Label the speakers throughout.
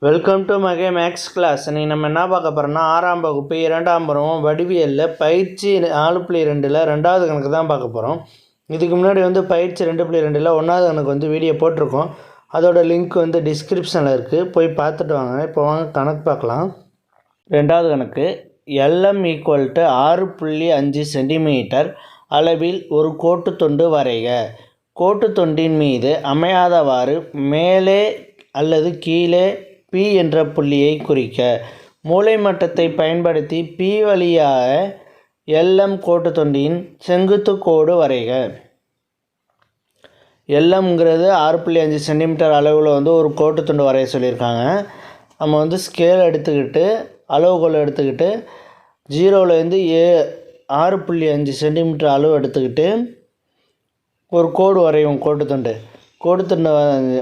Speaker 1: Welcome to மகே maths class. நீ நம்ம என்ன பார்க்க போகிறோம்னா 6ஆம் வகுப்பு 2ஆம் பருவம் வடிவியலில் பயிற்சி 4.2ல் 2வது கணக்கு தான் பார்க்க போகிறோம். இதுக்கு முன்னாடி பயிற்சி 2.2ல் 1வது கணக்கு வீடியோ போட்டிருக்கோம். அதோட லிங்க் டிஸ்கிரிப்ஷனில் இருக்குது, போய் பார்த்துட்டு வாங்க. இப்போ வாங்க கணக்கு பார்க்கலாம். 2வது கணக்கு LM = 6.5 சென்டிமீட்டர் அளவில் ஒரு கோட்டு துண்டு வரைக. கோட்டு துண்டின் மீது அமையாதவாறு மேலே அல்லது கீழே P என்ற புள்ளியை குறிக்க. மூலை மட்டத்தை பயன்படுத்தி P வழியாக LM கோட்டு துண்டின் செங்குத்து கோடு வரைக. LMங்கிறது 6.5 சென்டிமீட்டர் அளவில் ஒரு கோட்டு துண்டு வரைய சொல்லியிருக்காங்க. நம்ம ஸ்கேல் எடுத்துக்கிட்டு அளவுகோல் எடுத்துக்கிட்டு 0லேருந்து 6.5 சென்டிமீட்டர் அளவு எடுத்துக்கிட்டு ஒரு கோடு வரையும். கோட்டு துண்டு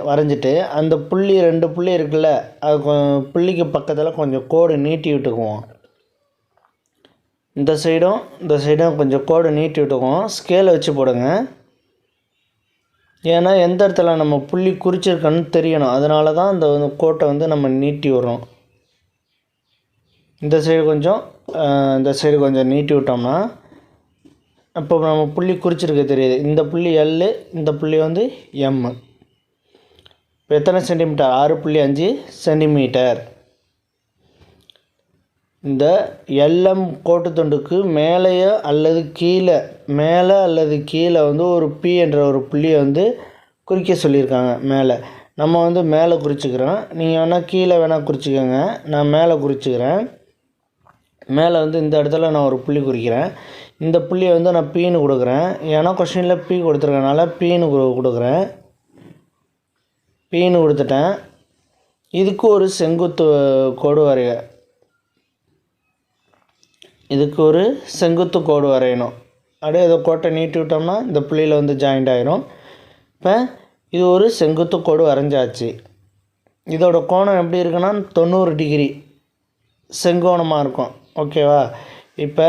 Speaker 1: வரைஞ்சிட்டு அந்த புள்ளி 2 புள்ளி இருக்குல்ல, அது புள்ளிக்கு பக்கத்தில் கொஞ்சம் கோடு நீட்டி விட்டுக்குவோம். இந்த சைடும் கொஞ்சம் கோடு நீட்டி விட்டுக்குவோம். ஸ்கேலை வச்சு போடுங்க. ஏன்னா எந்த இடத்துல நம்ம புள்ளி குறிச்சிருக்கோன்னு தெரியணும். அதனால தான் இந்த கோட்டை நம்ம நீட்டி விடுறோம். இந்த சைடு கொஞ்சம் நீட்டி விட்டோம்னா அப்போ நம்ம புள்ளி குறிச்சிருக்க தெரியுது. இந்த புள்ளி L, இந்த புள்ளி M. இப்போ எத்தனை சென்டிமீட்டர்? 6.5 சென்டிமீட்டர். இந்த LM கோட்டு துண்டுக்கு மேலே அல்லது கீழே ஒரு P என்ற ஒரு புள்ளியை குறிக்க சொல்லியிருக்காங்க. மேலே நம்ம மேலே குறிச்சிக்கிறோம். நீங்கள் வேணால் கீழே வேணால் குறிச்சிக்கோங்க. நான் மேலே குறிச்சிக்கிறேன். மேலே இந்த இடத்துல நான் ஒரு புள்ளி குறிக்கிறேன். இந்த புள்ளியை நான் Pன்னு கொடுக்குறேன். ஏன்னா கொஸ்டினில் P கொடுத்துருக்கனால Pன்னு கொடுக்குறேன். Pன்னு கொடுத்துட்டேன். இதுக்கு ஒரு செங்குத்து கோடு வரைய. இதுக்கு ஒரு செங்குத்து கோடு வரையணும். அப்படியே இதை கோட்டை நீட்டி விட்டோம்னா இந்த புள்ளியில் ஜாயிண்ட் ஆகிரும். இப்போ இது ஒரு செங்குத்து கோடு வரைஞ்சாச்சு. இதோட கோணம் எப்படி இருக்குன்னா 90 டிகிரி செங்கோணமாக இருக்கும். ஓகேவா? இப்போ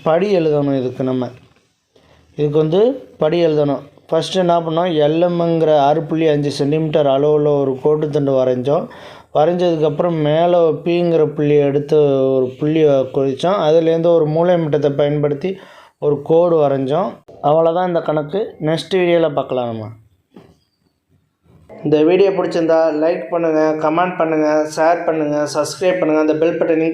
Speaker 1: படி எழுதணும். இதுக்கு படி எழுதணும். ஃபஸ்ட்டு என்ன பண்ணோம்? LMங்கிற 6.5 சென்டிமீட்டர் அளவில் ஒரு கோட்டு துண்டு வரைஞ்சோம். வரைஞ்சதுக்கப்புறம் மேலே Pங்கிற புள்ளியை எடுத்து ஒரு புள்ளியை குறித்தோம். அதுலேருந்து ஒரு மூலை மட்டத்தை பயன்படுத்தி ஒரு கோடு வரைஞ்சோம். அவ்வளோதான் இந்த கணக்கு. நெக்ஸ்ட் வீடியோவில் பார்க்கலாம். நம்ம இந்த வீடியோ பிடிச்சிருந்தா லைக் பண்ணுங்கள், கமெண்ட் பண்ணுங்கள், ஷேர் பண்ணுங்கள், சப்ஸ்கிரைப் பண்ணுங்கள். அந்த பெல் பட்டனை